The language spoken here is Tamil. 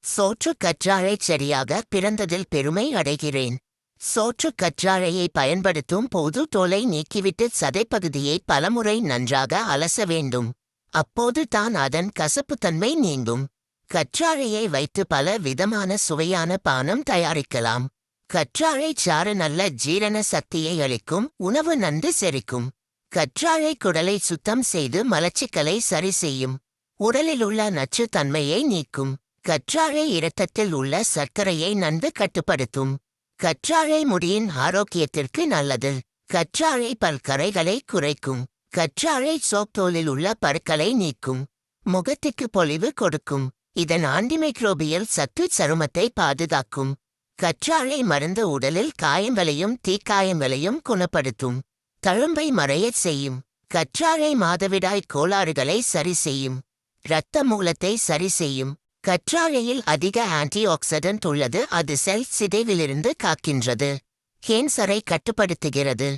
சோற்று கற்றாழை செடியாக பிறந்ததில் பெருமை அடைகிறேன். சோற்று கற்றாழையை பயன்படுத்தும் போது தோலை நீக்கிவிட்டு சதைப்பகுதியை பலமுறை நன்றாக அலச வேண்டும். அப்போது தான் அதன் கசப்புத்தன்மை நீங்கும். கற்றாழையை வைத்து பல விதமான சுவையான பானம் தயாரிக்கலாம். கற்றாழை சாறு நல்ல ஜீரண சக்தியை அளிக்கும். உணவு நன்கு செரிக்கும். கற்றாழை குடலை சுத்தம் செய்து மலச்சிக்கலை சரி செய்யும். உடலிலுள்ள நச்சுத்தன்மையை நீக்கும். கற்றாழை இரத்தத்தில் உள்ள சர்க்கரையை நன்கு கட்டுப்படுத்தும். கற்றாழை முடியின் ஆரோக்கியத்திற்கு நல்லது. கற்றாழை பல்கறைகளை குறைக்கும். கற்றாழை சோப்தோலில் உள்ள பருக்களை நீக்கும். முகத்துக்கு பொலிவு கொடுக்கும். இதன் ஆன்டிமைக்ரோபியல் சத்து சருமத்தை பாதுகாக்கும். கற்றாழை மருந்து உடலில் காயங்களையும் தீக்காயங்களையும் குணப்படுத்தும். தழும்பை மறையச் செய்யும். கற்றாழை மாதவிடாய் கோளாறுகளை சரி செய்யும். இரத்த மூலத்தை சரி செய்யும். கற்றாழையில் அதிக ஆன்டி ஆக்சிடென்ட் உள்ளது. அது செல் சிதைவிலிருந்து காக்கின்றது. கேன்சரை கட்டுப்படுத்துகிறது.